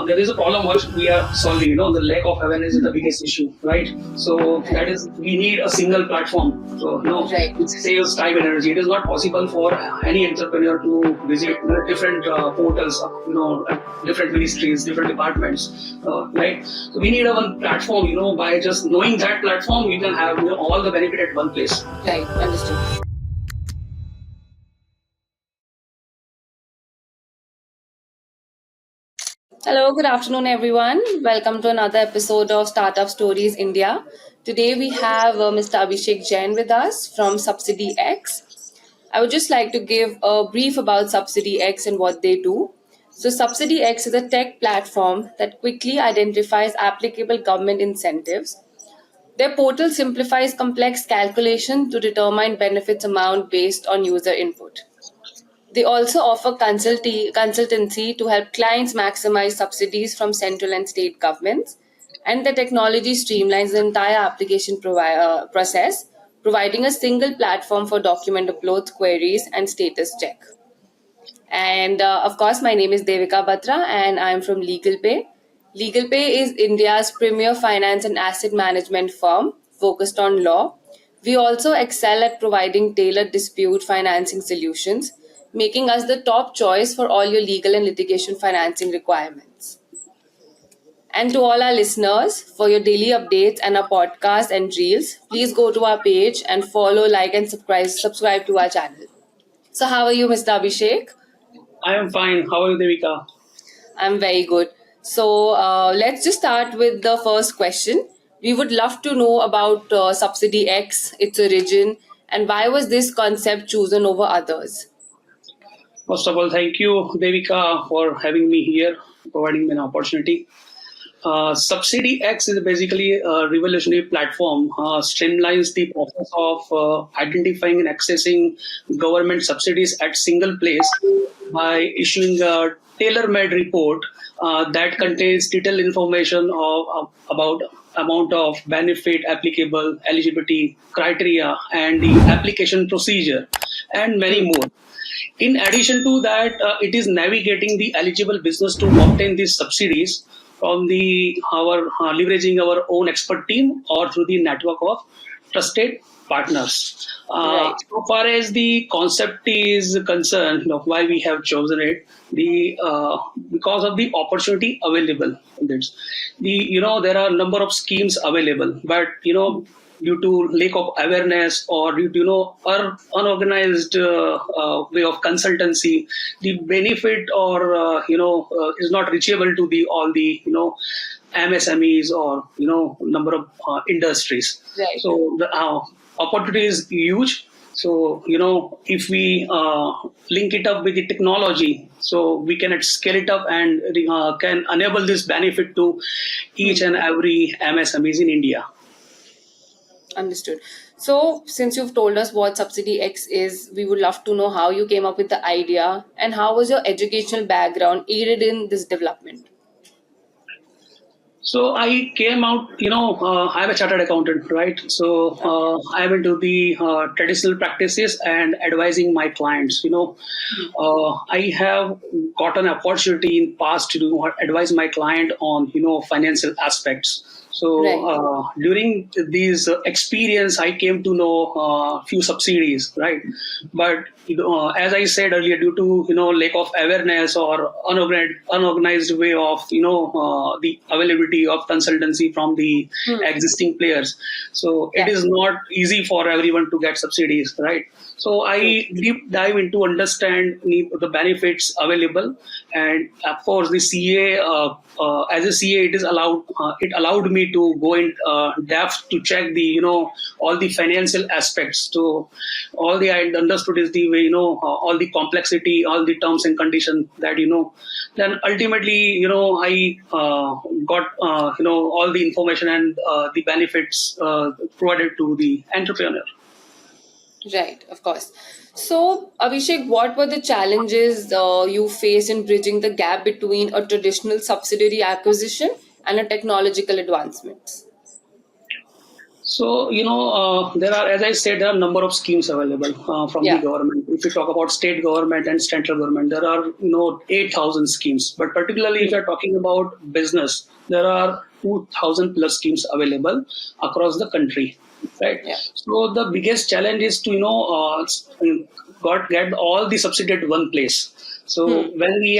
there is a problem what we are solving. The lack of awareness is the biggest issue, right? So that is, we need a single platform. So Right. it saves time and energy. It is not possible for any entrepreneur to visit different portals, different ministries, different departments, right? So we need a one platform. By just knowing that platform, you can have all the benefit at one place. Right. Understood. Hello, good afternoon, everyone. Welcome to another episode of Startup Stories India. Today we have Mr. Abhishek Jain with us from SubsidyX. I would just like to give a brief about SubsidyX and what they do. So, SubsidyX is a tech platform that quickly identifies applicable government incentives. Their portal simplifies complex calculation to determine benefits amount based on user input. They also offer consultancy to help clients maximize subsidies from central and state governments. And the technology streamlines the entire application process, providing a single platform for document uploads, queries, and status check. And of course, my name is Devika Batra, and I'm from LegalPay. LegalPay is India's premier finance and asset management firm focused on law. We also excel at providing tailored dispute financing solutions, making us the top choice for all your legal and litigation financing requirements. And to all our listeners, for your daily updates and our podcast and reels, please go to our page and follow, like, and subscribe to our channel. So, how are you, Mr. Abhishek? I am fine. How are you, Devika? I'm very good. So let's just start with the first question. We would love to know about Subsidy X, its origin, and why was this concept chosen over others? First of all, thank you, Devika, for having me here, providing me an opportunity. Subsidy X is basically a revolutionary platform, streamlines the process of identifying and accessing government subsidies at single place by issuing a tailor-made report that contains detailed information about amount of benefit applicable, eligibility criteria, and the application procedure, and many Hmm. more. In addition to that, it is navigating the eligible business to obtain these subsidies from the our leveraging our own expert team or through the network of trusted partners. Right. So far as the concept is concerned, why we have chosen it, the because of the opportunity available. That's there are a number of schemes available, but due to lack of awareness or due to unorganized way of consultancy, the benefit or is not reachable to the all the MSMEs or number of industries. Right. So the opportunity is huge. So if we link it up with the technology, so we can scale it up and can enable this benefit to each and every MSMEs in India. Understood. So, since you've told us what Subsidy X is, we would love to know how you came up with the idea and how was your educational background aided in this development. So I came out, I'm a chartered accountant, right? So Okay. I'm into the traditional practices and advising my clients. I have got an opportunity in past to advise my client on, financial aspects. So Right. during these experience, I came to know few subsidies, right? But as I said earlier, due to lack of awareness or unorganized way of the availability of consultancy from the Hmm. existing players, so it Yeah. is not easy for everyone to get subsidies, right? So I True. deep dive into understand the benefits available, and of course the CA. As a CA, it is allowed. It allowed me to go in depth to check the all the financial aspects. So all the I understood is the way all the complexity, all the terms and conditions that Then ultimately I got all the information and the benefits provided to the entrepreneur. Right, of course. So, Abhishek, what were the challenges you faced in bridging the gap between a traditional subsidiary acquisition and a technological advancements? So, there are, as I said, there are a number of schemes available from the Yeah. government. If you talk about state government and central government, there are, 8,000 schemes. But particularly if Hmm. you're talking about business, there are 2,000 plus schemes available across the country, right? Yeah. So the biggest challenge is to, get all the subsidy at one place. So Hmm. when we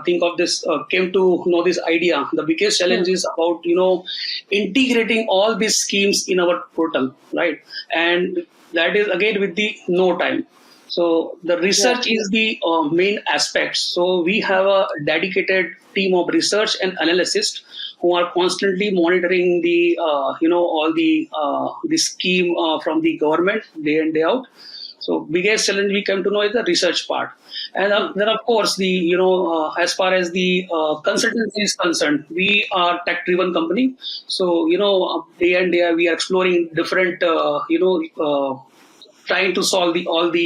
think of this, came to know this idea, the biggest challenge Hmm. is about integrating all these schemes in our portal, right? And that is again with the no time. So the Yeah. research is the main aspect. So we have a dedicated team of research and analysts who are constantly monitoring the all the scheme from the government day in day out. So biggest challenge we come to know is the research part, and Hmm. then of course the as far as the consultancy is concerned, we are tech driven company. So day and day we are exploring different trying to solve the all the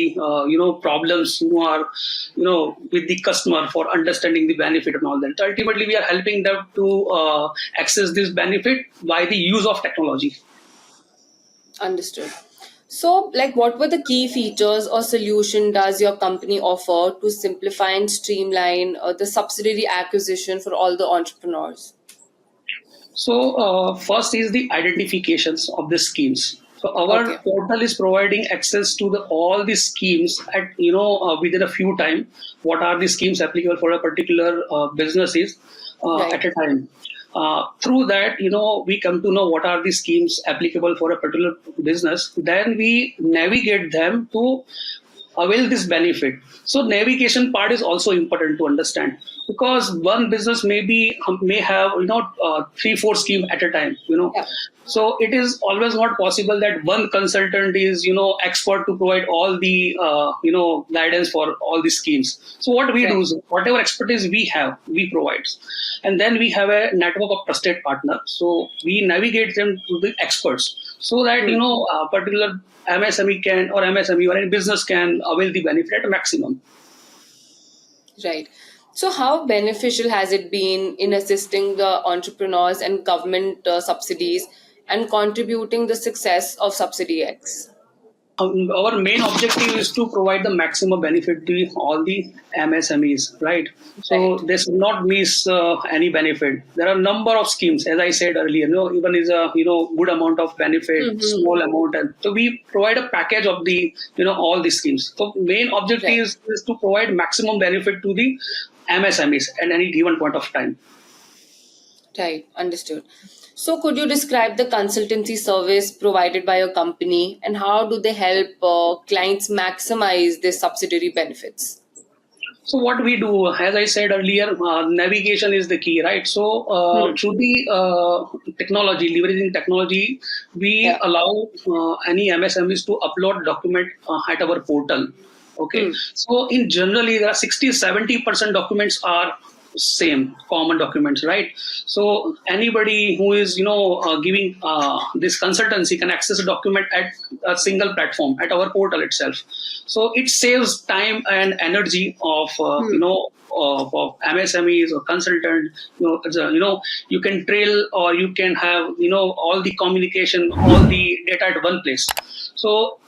problems who are with the customer for understanding the benefit and all that. Ultimately, we are helping them to access this benefit by the use of technology. Understood. So, like, what were the key features or solution does your company offer to simplify and streamline the subsidiary acquisition for all the entrepreneurs? So first is the identifications of the schemes. So our Okay. portal is providing access to the all the schemes at within a few time. What are the schemes applicable for a particular businesses at Right. a time? Through that, we come to know what are the schemes applicable for a particular business. Then we navigate them to avail this benefit. So navigation part is also important to understand, because one business may have 3 4 scheme at a time. Yeah. So it is always not possible that one consultant is expert to provide all the guidance for all the schemes. So what we do Right. is whatever expertise we have, we provide, and then we have a network of trusted partners. So we navigate them to the experts so that Hmm. a particular MSME can, or MSME or any business can avail the benefit at a maximum. Right. So, how beneficial has it been in assisting the entrepreneurs and government subsidies and contributing the success of Subsidy X? Our main objective is to provide the maximum benefit to all the MSMEs, right? So Right. they should not miss any benefit. There are a number of schemes, as I said earlier. Even is a good amount of benefit, Mm-hmm. small amount, and so we provide a package of the all the schemes. So main objective Right. is to provide maximum benefit to the MSMEs at any given point of time. Right, understood. So, could you describe the consultancy service provided by your company and how do they help clients maximize their subsidiary benefits? So what we do, as I said earlier, navigation is the key, right? So Hmm. through the technology, leveraging technology, we Yeah. allow any MSMEs to upload document at our portal. Okay. Hmm. So in generally, there are 60-70% documents are same common documents, right? So anybody who is giving this consultancy can access a document at a single platform at our portal itself. So it saves time and energy of Hmm. of MSMEs or consultant. You can trail, or you can have all the communication, all the data at one place. So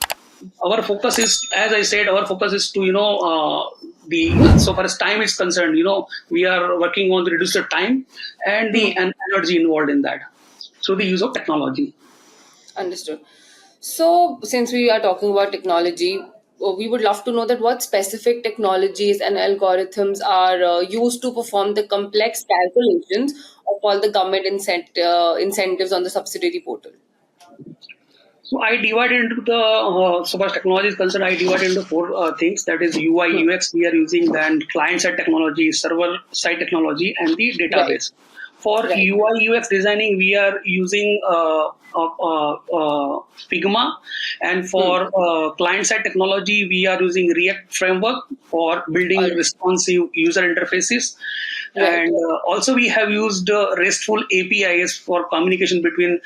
our focus is, as I said, our focus is to the so far as time is concerned, we are working on to reduce the time and the Hmm. energy involved in that through the use of technology. Understood. So, since we are talking about technology, we would love to know that what specific technologies and algorithms are used to perform the complex calculations of all the government incentives on the subsidiary portal. So I divided into the so far as technology is concerned, I divided into four things. That is UI Hmm. UX we are using, then client side technology, server side technology, and the Right, database. For right, UI UX designing, we are using Figma, and hmm. for client side technology, we are using React framework for building All responsive user interfaces. right, And also, we have used RESTful APIs for communication between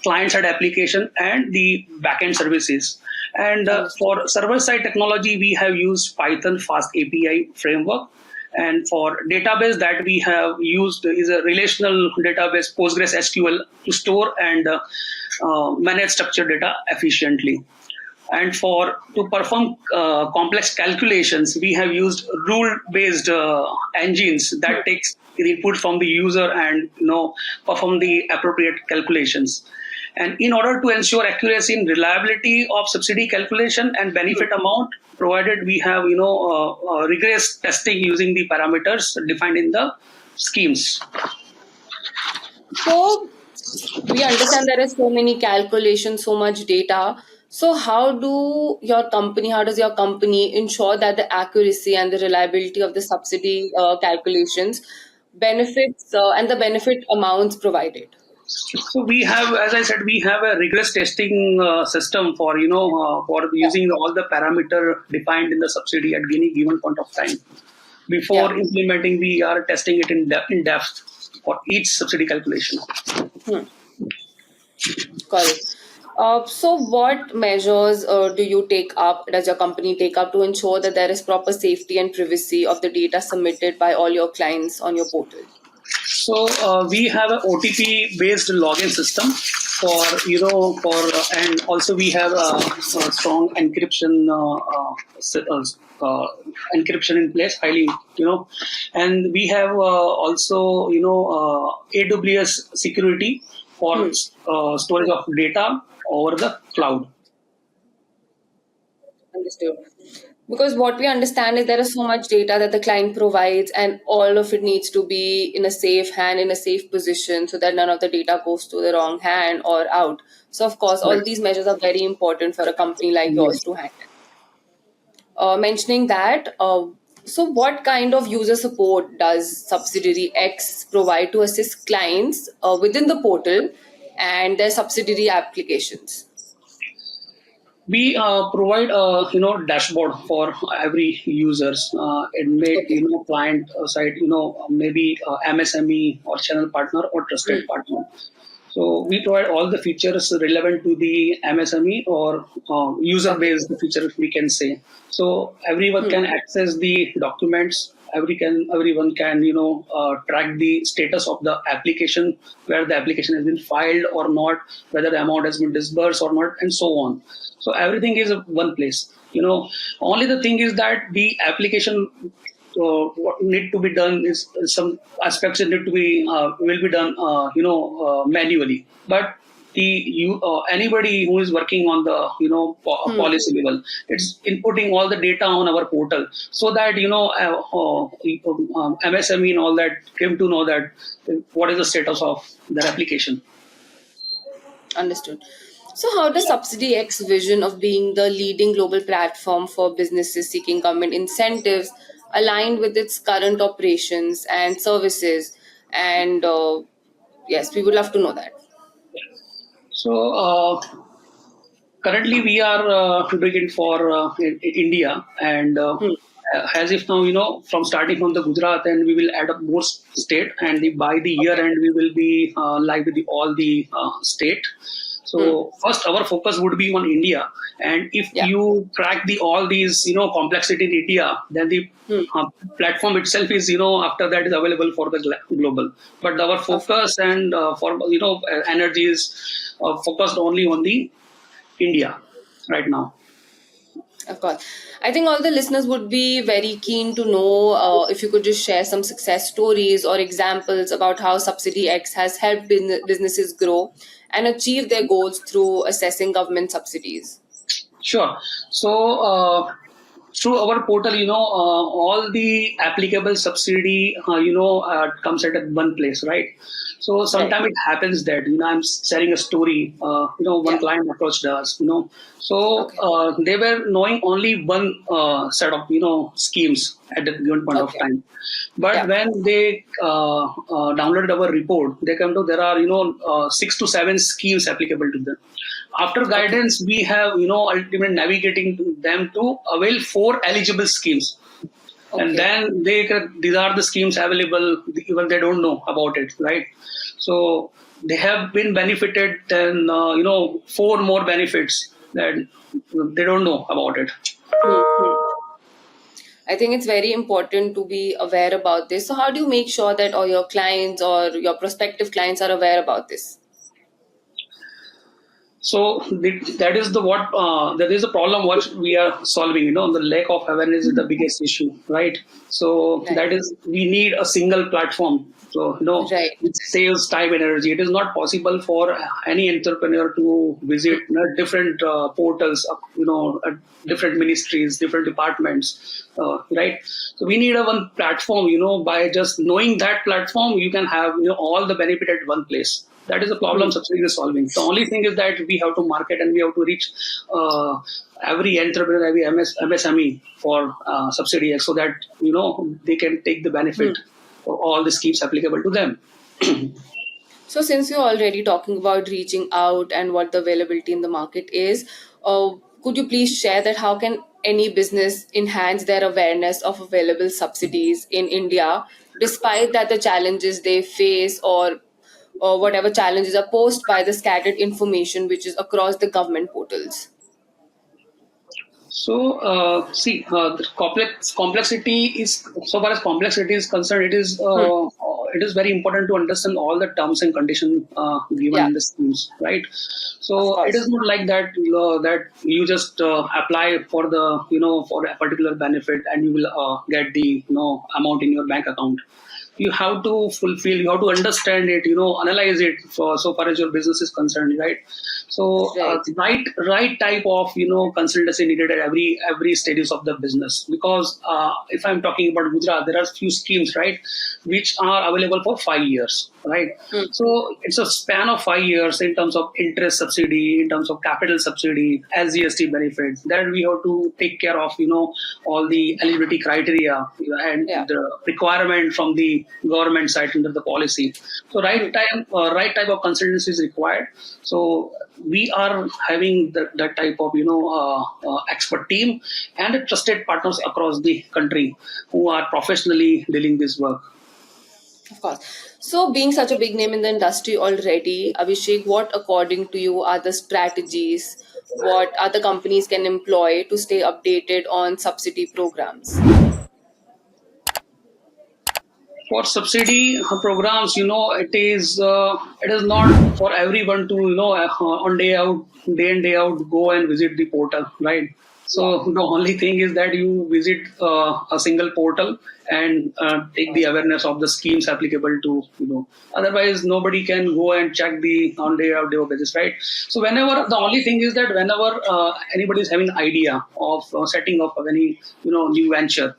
client side application and the backend services. And understood. for server side technology, we have used Python Fast API framework. And for database that we have used is a relational database, Postgres SQL, to store and manage structured data efficiently. And for to perform complex calculations, we have used rule-based engines that takes the input from the user and perform the appropriate calculations. And in order to ensure accuracy and reliability of subsidy calculation and benefit amount provided, we have rigorous testing using the parameters defined in the schemes. So we understand there is so many calculations, so much data. So how does your company ensure that the accuracy and the reliability of the subsidy calculations benefits and the benefit amounts provided? So we have, as I said, we have a rigorous testing system for for Yeah, using all the parameter defined in the subsidy at any given point of time. yeah. Before implementing, we are testing it in depth for each subsidy calculation. Hmm. Got it. So what measures does your company take up to ensure that there is proper safety and privacy of the data submitted by all your clients on your portal? So we have an OTP based login system for and also we have a strong encryption in place, highly and we have also AWS security for Hmm. storage of data over the cloud. Understood. Because what we understand is there is so much data that the client provides, and all of it needs to be in a safe hand, in a safe position, so that none of the data goes to the wrong hand or out. So, of course, all Right. these measures are very important for a company like yours Yes. to handle. Mentioning that, so what kind of user support does Subsidiary X provide to assist clients within the portal and their subsidiary applications? We provide a dashboard for every users. It may Okay. client side maybe MSME or channel partner or trusted Hmm. partner. So we provide all the features relevant to the MSME or Okay. user-based feature, we can say. So everyone Hmm. can access the documents. Everyone can track the status of the application, where the application has been filed or not, whether the amount has been disbursed or not, and so on. So everything is one place. Only the thing is that the application what need to be done is some aspects that need to be will be done manually, but the you anybody who is working on the Hmm. policy level, it's inputting all the data on our portal, so that MSME and all that came to know that what is the status of their application. Understood. So, how does Subsidy X vision of being the leading global platform for businesses seeking government incentives align with its current operations and services? And yes, we would love to know that. So currently we are doing it for in India, and Hmm. as if now from starting from the Gujarat, and we will add up more state, and by the year Okay. end we will be live with all the state. So Hmm. first our focus would be on India, and if Yeah. you crack the all these complexity in India, then the Hmm. uh, platform itself is after that is available for the global. But our Of focus and for energy is focused only on the India right now. Of course. I think all the listeners would be very keen to know if you could just share some success stories or examples about how Subsidy X has helped businesses grow and achieve their goals through assessing government subsidies. Sure. So through our portal, all the applicable subsidy, comes at one place, right? So Right. sometimes it happens that I'm sharing a story. One Yeah. client approached us. So Okay. they were knowing only one set of schemes at that given point of Okay. time. But Yeah. when they downloaded our report, they come to there are 6 to 7 schemes applicable to them. After Okay. guidance, we have ultimately navigating them to avail 4 eligible schemes, and Okay. then these are the schemes available. Even they don't know about it, right? So they have been benefited, then 4 more benefits that they don't know about it. Hmm. I think it's very important to be aware about this. So, how do you make sure that all your clients or your prospective clients are aware about this? So that is the what that is the problem what we are solving. The lack of awareness is the biggest issue, right? So Right. that is we need a single platform. So Right. it saves time and energy. It is not possible for any entrepreneur to visit different portals, different ministries, different departments, right? So we need a one platform. By just knowing that platform, you can have all the benefit at one place. That is the problem Hmm. subsidy is solving. The only thing is that we have to market and we have to reach every entrepreneur, every MSME for subsidy so that they can take the benefit Hmm. for all the schemes applicable to them. So, since you're already talking about reaching out and what the availability in the market is, uh, could you please share that how can any business enhance their awareness of available subsidies in India, despite that the challenges they face or whatever challenges are posed by the scattered information which is across the government portals? So, see, the complexity is so far as complexity is concerned, Hmm. it is very important to understand all the terms and conditions given Yeah, in the schemes, right? of So it is course. not like that that you just apply for the for a particular benefit and you will get the amount in your bank account. You have to fulfill, you have to understand it, analyze it for so far as your business is concerned, right? So Right. right type of consultancy needed at every stages of the business, because if I'm talking about Gujarat, there are few schemes, right, which are available for 5 years, right? Hmm. So it's a span of 5 years in terms of interest subsidy, in terms of capital subsidy, SGST benefits. That we have to take care of, all the eligibility criteria and Yeah. the requirement from the government side under the policy. So Hmm. right type of consultancy is required. So we are having that type of expert team and trusted partners across the country who are professionally dealing this work. Of course. So, being such a big name in the industry already, Abhishek, what according to you are the strategies what other companies can employ to stay updated on subsidy programs? For subsidy programs, it is not for everyone to on day in day out go and visit the portal, right? So Yeah, the only thing is that you visit a single portal and of take the course. awareness of the schemes applicable to otherwise nobody can go and check the on day basis, right? So whenever Of the course. only thing is that whenever anybody is having idea of setting up any new venture,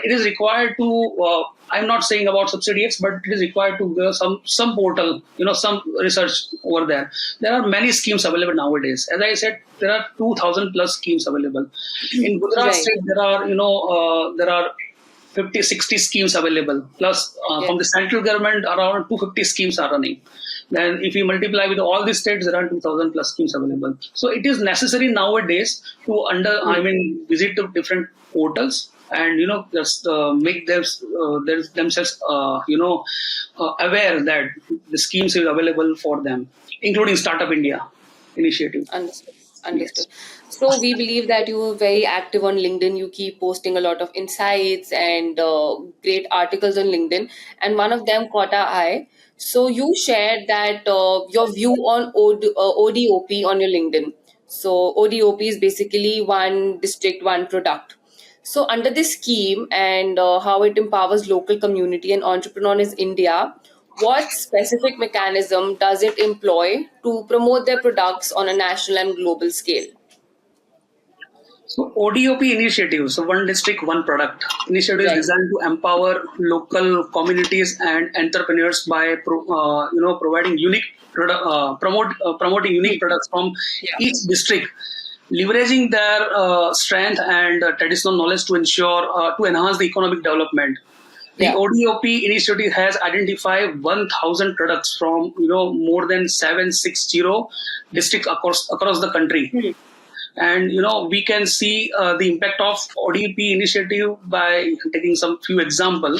it is required to I'm not saying about SubsidyX, but it is required to go some portal, some research over there. There are many schemes available nowadays. As I said, there are 2,000 plus schemes available. In Gujarat Right. state, there are 50, 60 schemes available. Plus, Yeah. from the central government, around 250 schemes are running. Then, if you multiply with all the states, there are 2,000 plus schemes available. So, it is necessary nowadays to Hmm. visit to different portals and just make themselves aware that the schemes is available for them, including Startup India initiative. Understood. Yes. Understood. So we believe that you are very active on LinkedIn. You keep posting a lot of insights and great articles on LinkedIn, and one of them caught our eye. So you shared that your view on ODOP on your LinkedIn. So ODOP is basically one district, one product. So under this scheme and how it empowers local community and entrepreneurs in India, what specific mechanism does it employ to promote their products on a national and global scale? So ODOP initiative, so One District, One Product initiative is Right. designed to empower local communities and entrepreneurs by providing unique promoting Hmm. unique products from Yeah. each district, leveraging their strength and traditional knowledge to ensure to enhance the economic development. The Yeah. ODOP initiative has identified 1,000 products from more than 760 districts across the country, Hmm. and we can see the impact of ODP initiative by taking some few example.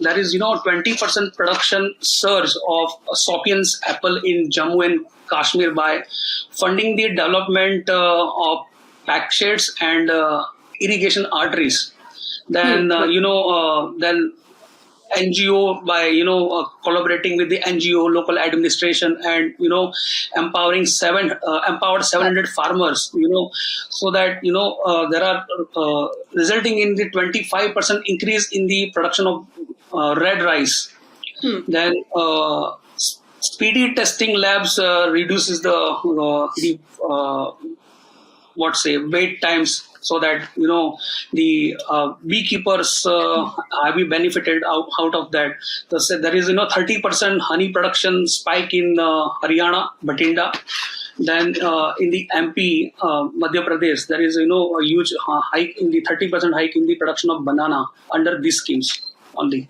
There is 20% production surge of Sopians apple in Jammu and Kashmir by funding the development of pack shades and irrigation arteries. Hmm. Then Hmm. then NGO by collaborating with the NGO, local administration, and empowered 700 farmers. So that there are resulting in the 25% increase in the production of red rice. Then speedy testing labs reduces the what say wait times, so that the beekeepers have been benefited out of that. There is 30% honey production spike in Haryana, Batinda. Then in the MP, Madhya Pradesh, there is a huge hike in the 30% hike in the production of banana under these schemes only.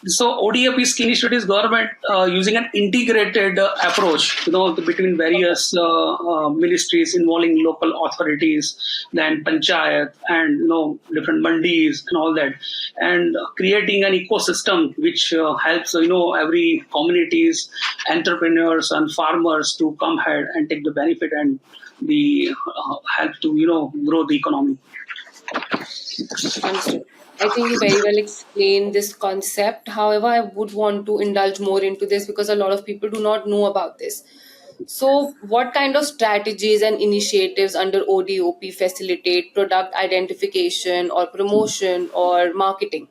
So ODOP scheme initiatives government using an integrated approach, between various ministries involving local authorities, then panchayat, and different mandis and all that, and creating an ecosystem which helps every communities, entrepreneurs, and farmers to come ahead and take the benefit and the help to grow the economy. Understood. I think you very well explained this concept. However, I would want to indulge more into this because a lot of people do not know about this. So, what kind of strategies and initiatives under ODOP facilitate product identification or promotion or marketing?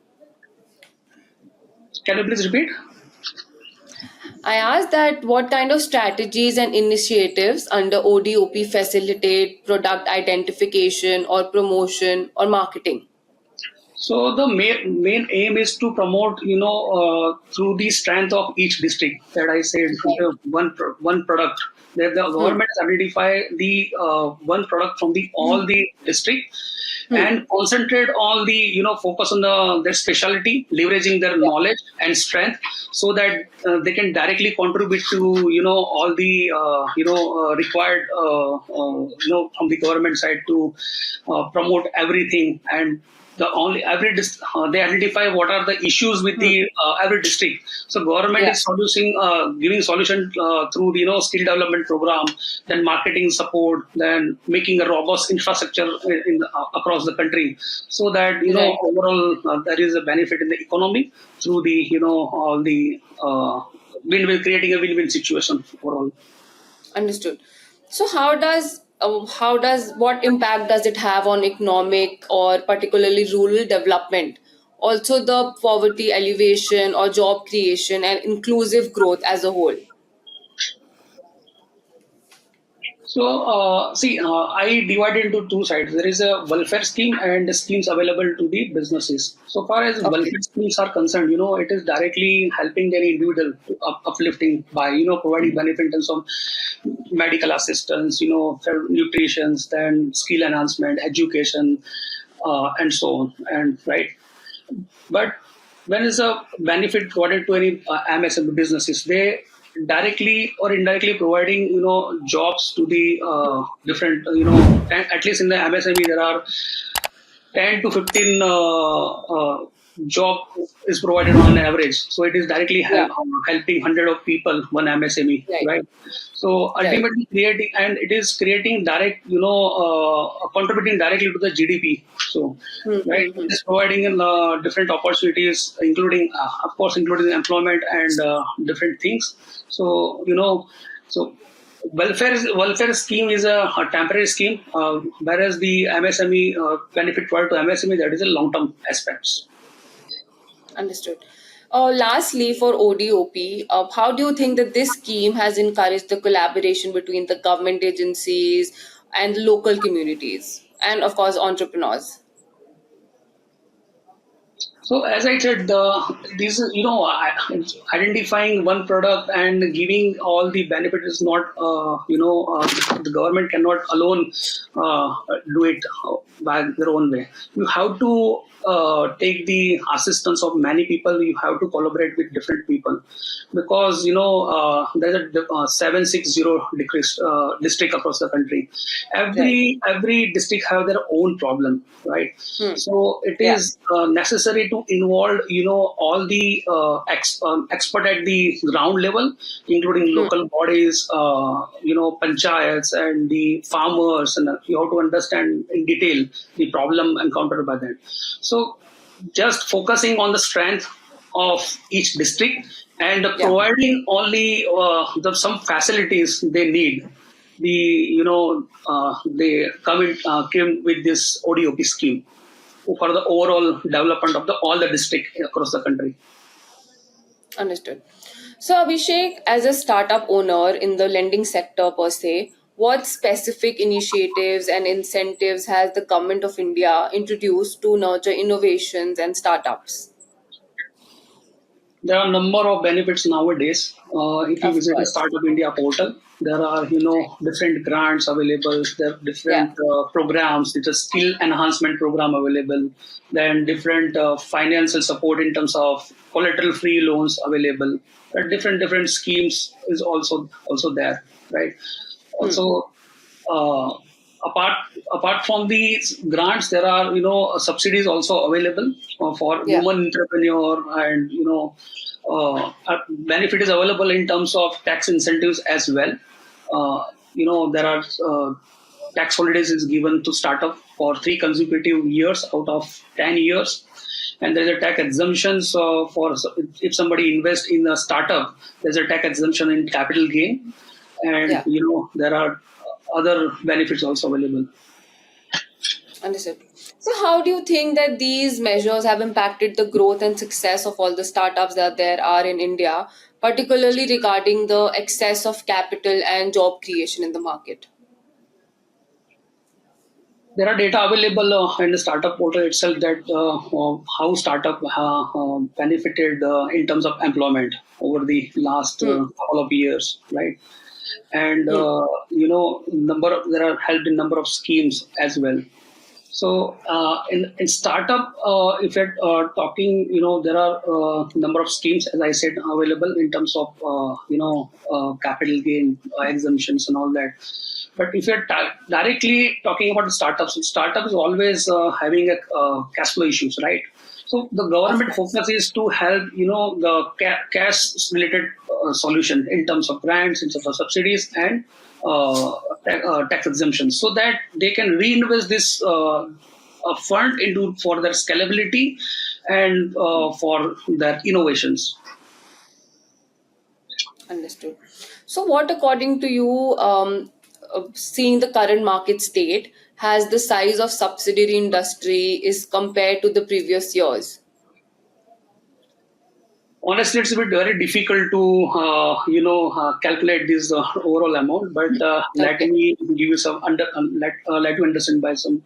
Can you please repeat? I asked that what kind of strategies and initiatives under ODOP facilitate product identification or promotion or marketing? So the main aim is to promote, through the strength of each district. That I said, Right. one product. That the Hmm. government identify the one product from the all the district, Hmm. and concentrate all the focus on their specialty, leveraging their Yeah. knowledge and strength, so that they can directly contribute to all the required from the government side to promote everything. And they identify what are the issues with Hmm. the every district. So government Yeah. is giving solution through the skill development program, then marketing support, then making a robust infrastructure across the country, so that Right. overall there is a benefit in the economy through the all the win-win, creating a win-win situation overall. Understood. So how does what impact does it have on economic or particularly rural development? Also the poverty alleviation or job creation and inclusive growth as a whole. So, I divide into two sides. There is a welfare scheme and schemes available to the businesses. So far as Okay. welfare schemes are concerned, it is directly helping any individual to uplifting by, providing benefit in terms of medical assistance, for nutrition, then skill enhancement, education, and so on. And right. But when is a benefit provided to any MSME businesses, they directly or indirectly providing jobs to the different at least in the MSME there are 10 to 15 job is provided on average. So it is directly Yeah. helping hundred of people, one MSME, Right. right? So Right. ultimately creating, and it is creating direct, contributing directly to the GDP. So, right, it Mm-hmm. is providing different opportunities, including, of course, including employment and different things. So, so welfare scheme is a temporary scheme, whereas the MSME benefit provided to MSME, that is a long term aspects. Understood. Lastly, for ODOP, how do you think that this scheme has encouraged the collaboration between the government agencies and local communities, and of course entrepreneurs? So as I said, these identifying one product and giving all the benefit is not the government cannot alone do it by their own way. You have to take the assistance of many people. You have to collaborate with different people, because there's a 760 district across the country. Right. Every district have their own problem, right? Hmm. So it Yeah. is necessary to involve all the expert at the ground level, including Hmm. local bodies, panchayats and the farmers, and you have to understand in detail the problem encountered by them. So just focusing on the strength of each district and Yeah, providing only some facilities they need. They came with this ODOP scheme for the overall development of the all the district across the country. understood. So, Abhishek, as a startup owner in the lending sector per se, what specific initiatives and incentives has the government of India introduced to nurture innovations and startups? There are a number of benefits nowadays. If you Of visit a course. Startup India portal, there are Right. different grants available. There are Yeah. different programs. It's a skill enhancement program available. Then different financial support in terms of collateral free loans available. There are different schemes is also there, right? Hmm. Also, uh, apart apart from these grants, there are subsidies also available for Yeah. women entrepreneur, and benefit is available in terms of tax incentives as well. There are tax holidays is given to startup for 3 consecutive years out of 10 years, and there's a tax exemption. So for if somebody invests in a startup, there's a tax exemption in capital gain, and Yeah. there are other benefits also available. Understood. So, how do you think that these measures have impacted the growth and success of all the startups that there are in India, particularly regarding the excess of capital and job creation in the market? There are data available in the startup portal itself that how startup benefited in terms of employment over the last Hmm. couple of years, right? And Hmm. there are helped in number of schemes as well. So in startup, if you're talking, there are number of schemes, as I said, available in terms of capital gain exemptions and all that. But if you're directly talking about startups, startup is always having a cash flow issues, right? So the Of government course. focus is to help, the cash related solution in terms of grants, in terms of subsidies, and tax exemptions, so that they can reinvest this fund into for their scalability and for their innovations. Understood. So, what, according to you, seeing the current market state, has the size of subsidiary industry is compared to the previous years? Honestly, it's a bit very difficult to calculate this overall amount, but let Okay. me give you some let you understand by some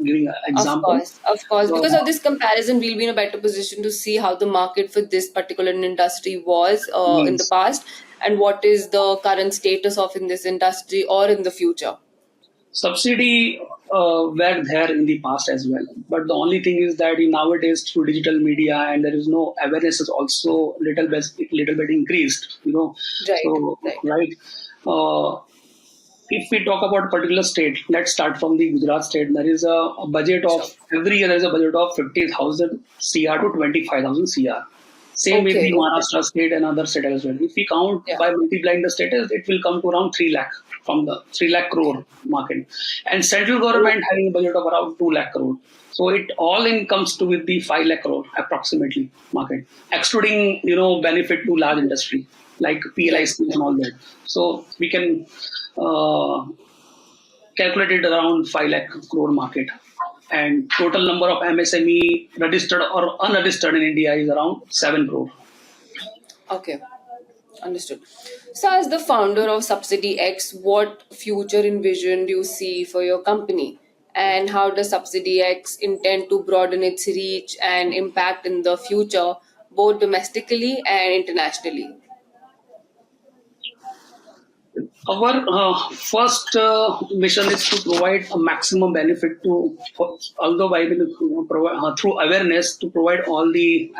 giving an example. Of course. Uh, Because of this comparison, we'll be in a better position to see how the market for this particular industry was in the yes. past and what is the current status of in this industry or in the future. Subsidy were there in the past as well, but the only thing is that in nowadays through digital media and there is no awareness is also little bit increased. Right, So right. right. Uh, if we talk about a particular state, let's start from the Gujarat state. There is a budget of Sure. every year. There is a budget of 50,000 CR to 25,000 CR. Same with the Okay, okay. Maharashtra state and other state as well. If we count Yeah. by multiplying the states, it will come to around 3 lakh from the 3 lakh Okay. crore market. And central government Okay. having a budget of around 2 lakh crore. So it all in comes to with the 5 lakh crore approximately market, excluding benefit to large industry like PLI Right, schemes and right. all that. So we can uh, calculate it around 5 lakh crore market. And total number of MSME registered or unregistered in India is around 7 crore. Okay. Understood. So, as the founder of Subsidy X, what future envision do you see for your company? And how does Subsidy X intend to broaden its reach and impact in the future, both domestically and internationally? Our first mission is to provide a maximum benefit although by through awareness to provide all the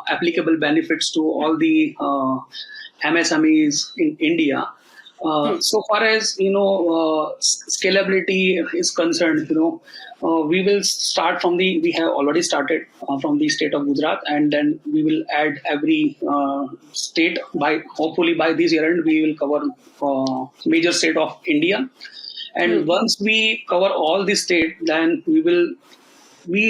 applicable benefits to all the MSMEs in India. Hmm. So far as scalability is concerned, we will start from the we have already started from the state of Gujarat, and then we will add every state by hopefully by this year end we will cover major state of India. And Hmm. once we cover all the state, then we will we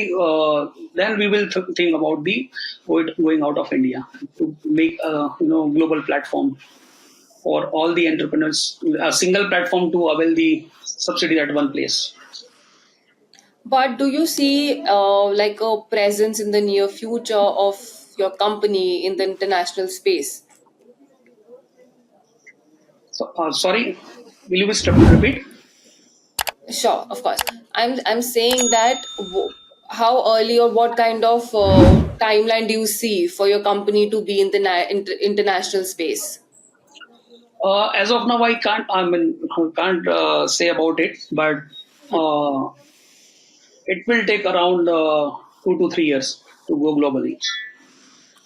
then we will think about the going out of India to make a global platform for all the entrepreneurs, a single platform to avail the subsidy at one place. But do you see like a presence in the near future of your company in the international space? So, sorry, will you repeat? Sure, of course. I'm saying that how early or what kind of timeline do you see for your company to be in the international space? As of now, I can't. I mean, I can't say about it, but uh, it will take around 2 to 3 years to go globally.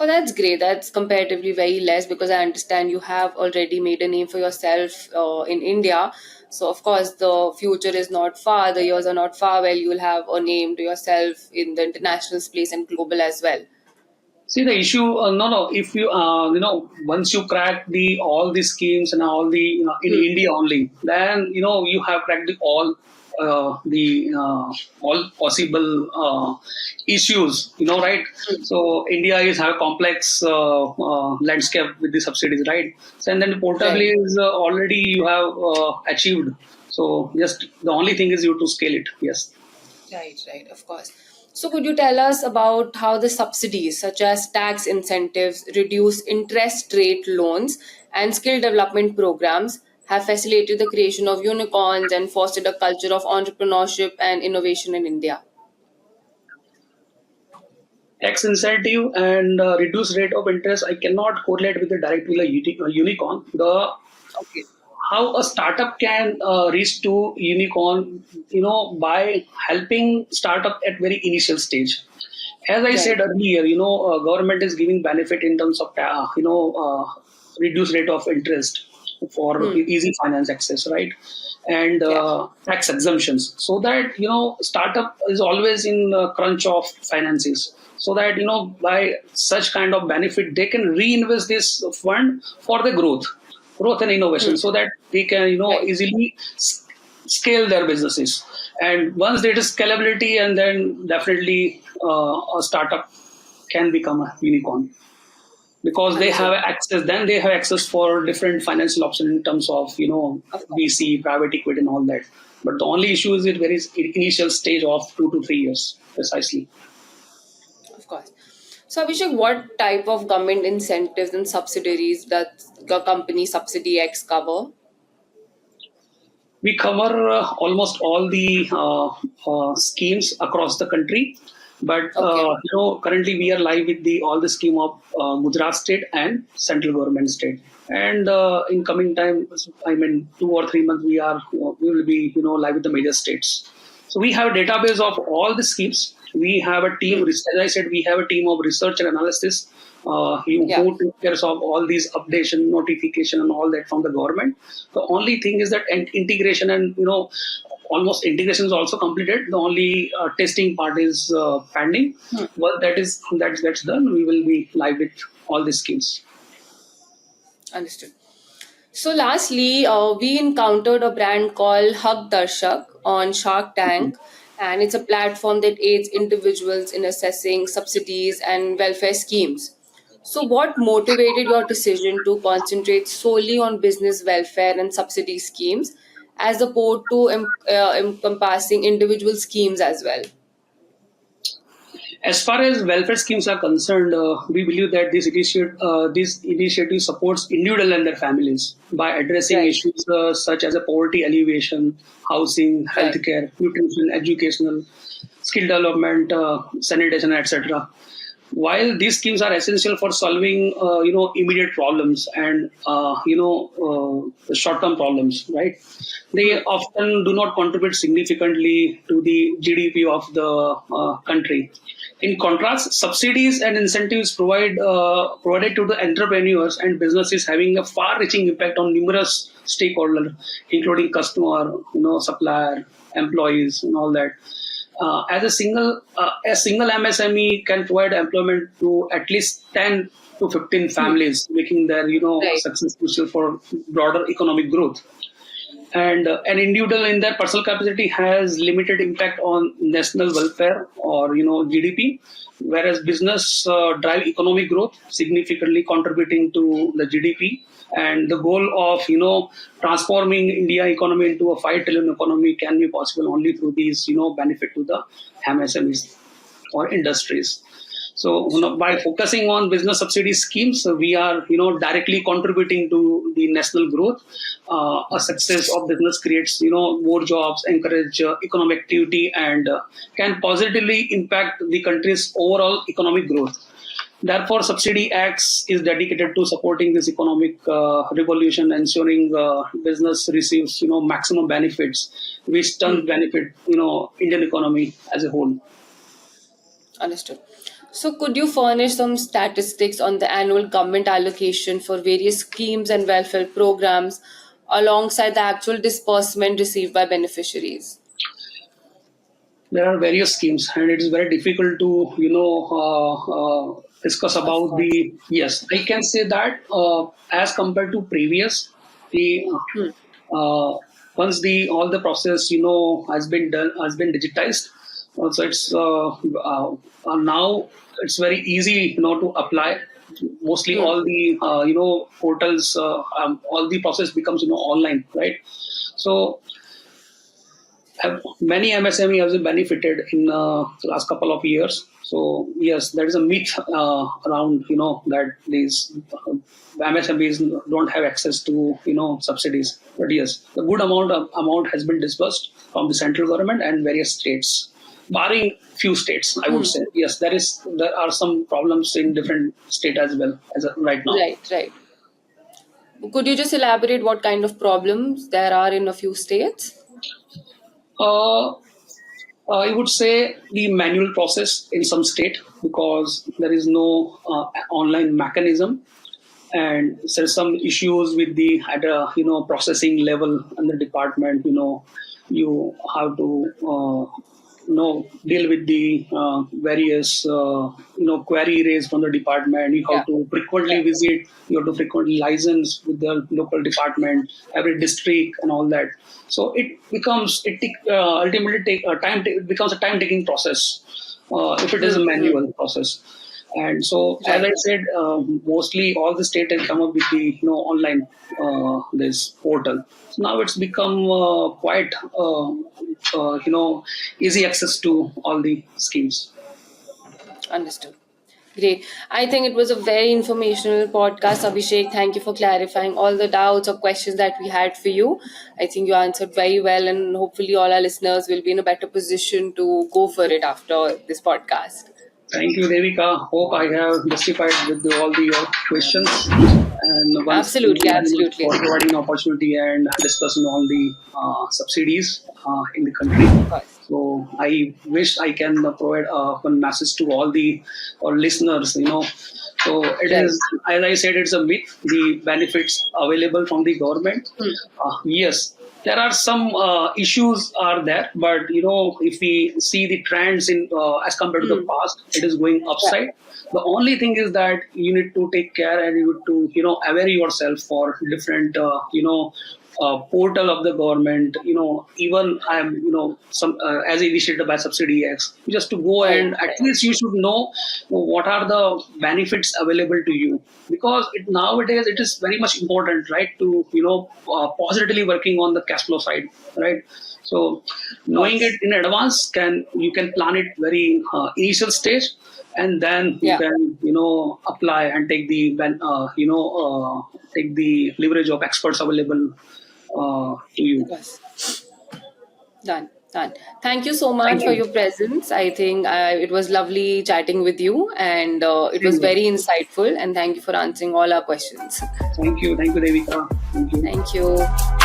Oh, that's great. That's comparatively very less because I understand you have already made a name for yourself in India. So, of course, the future is not far, the years are not far where you will have a name to yourself in the international space and global as well. See the issue. No, no. If you once you crack the all the schemes and all the in Hmm. India only, then you have cracked the all possible issues. Right? Hmm. So India is have a complex landscape with the subsidies, right? So, and then the portable Right. is already you have achieved. So just the only thing is you to scale it. Yes. Right, right, of course. So, could you tell us about how the subsidies, such as tax incentives, reduce interest rate loans, and skill development programs, have facilitated the creation of unicorns and fostered a culture of entrepreneurship and innovation in India? Tax incentive and reduced rate of interest, I cannot correlate with the direct with a unicorn. The Okay. how a startup can reach to unicorn, by helping startup at very initial stage. As I said Right. earlier, government is giving benefit in terms of reduced rate of interest for Hmm. easy finance access, right? And Yeah. tax exemptions, so that startup is always in crunch of finances. So that by such kind of benefit, they can reinvest this fund for the growth and innovation, Hmm. so that they can Right. easily scale their businesses. And once there is scalability, and then definitely a startup can become a unicorn, because they have Understood. access. Then they have access for different financial options in terms of Of course. VC, private equity, and all that. But the only issue is it very initial stage of 2 to 3 years precisely. Of course. So, Abhishek, what type of government incentives and subsidiaries does the company SubsidyX cover? We cover almost all the schemes across the country, but Okay. currently we are live with the all the scheme of Gujarat state and central government state. And in coming time, I mean 2 or 3 months, we will be live with the major states. So we have a database of all the schemes. We have a team, Hmm. as I said, we have a team of research and analysis Yeah. who took care of all these updation, notification, and all that from the government. The only thing is that integration, and almost integration is also completed. The only testing part is pending. Hmm. Well, that's done. We will be live with all these schemes. Understood. So, lastly, we encountered a brand called Hug Darshak on Shark Tank, and it's a platform that aids individuals in assessing subsidies and welfare schemes. So, what motivated your decision to concentrate solely on business welfare and subsidy schemes as opposed to encompassing individual schemes as well? As far as welfare schemes are concerned, we believe that this initiative supports individual and their families by addressing Right, issues such as a poverty alleviation, housing, right. healthcare, nutrition, educational, skill development, sanitation, etc. While these schemes are essential for solving immediate problems and the short term problems, right, they Hmm. often do not contribute significantly to the GDP of the country. In contrast, subsidies and incentives provided to the entrepreneurs and businesses, having a far reaching impact on numerous stakeholders, including customer, supplier, employees, and all that. As a single MSME can provide employment to at least 10 to 15 Hmm. families, making their Right. success crucial for broader economic growth. and an individual in their personal capacity has limited impact on national welfare or GDP, whereas business drive economic growth, significantly contributing to the GDP. And the goal of transforming India economy into a 5 trillion economy can be possible only through these benefit to the MSMEs or industries. So by focusing on business subsidy schemes, we are directly contributing to the national growth. A success of business creates more jobs, encourage economic activity, and can positively impact the country's overall economic growth. Therefore, SubsidyX is dedicated to supporting this economic revolution, ensuring business receives maximum benefits, which turn benefit Indian economy as a whole. Understood. So, could you furnish some statistics on the annual government allocation for various schemes and welfare programs alongside the actual disbursement received by beneficiaries? There are various schemes, and it is very difficult to discuss Of about course. the. Yes, I can say that as compared to previous, the Hmm. once the all the process has been digitized, so it's now it's very easy to apply. Mostly Hmm. all the portals, all the process becomes online, right? So many MSME have benefited in the last couple of years. So yes, there is a myth around that these MSMEs don't have access to subsidies. But yes, a good amount has been disbursed from the central government and various states, barring few states. I would Hmm. say yes, there are some problems in different state as well as right now. Right, right. Could you just elaborate what kind of problems there are in a few states? Uh, I would say the manual process in some state because there is no online mechanism, and there's some issues with the at a processing level in the department. You have to deal with the various query raised from the department. You have Yeah, to frequently yeah. visit. You have to frequently license with the local department, every district, and all that. So ultimately take time. It becomes a time taking process if it is a Hmm. Hmm. manual process. And so, as I Right. said, mostly all the state has come up with the online this portal. So now it's become quite easy access to all the schemes. Understood. Great. I think it was a very informational podcast, Abhishek. Thank you for clarifying all the doubts or questions that we had for you. I think you answered very well, and hopefully, all our listeners will be in a better position to go for it after this podcast. Thank you, Devika. Hope I have justified with all the your questions. And once thank Absolutely, you very much absolutely. for providing the opportunity and discussing all the subsidies in the country. Of course. So I wish I can provide one message to all the listeners. So it Right. is, as I said, it's a myth. The benefits available from the government. Hmm. Yes, there are some issues are there, but if we see the trends in as compared to the Hmm. past, it is going Yeah. upside. The only thing is that you need to take care and you need to aware yourself for different portal of the government. Even I'm some as initiated by SubsidyX, just to go Right. and at Right. least you should know what are the benefits available to you, because nowadays it is very much important, right, to positively working on the cash flow side, right? So Of knowing it course. in advance, you can plan it very initial stage, and then you Yeah. can apply and take the take the leverage of experts available to Of you. course. Done. Done. Thank you so Thank much for you. your presence. I think it was lovely chatting with you, and it Thank was you. very insightful. And thank you for answering all our questions. Thank you. Thank you, Devika. Thank you. Thank you.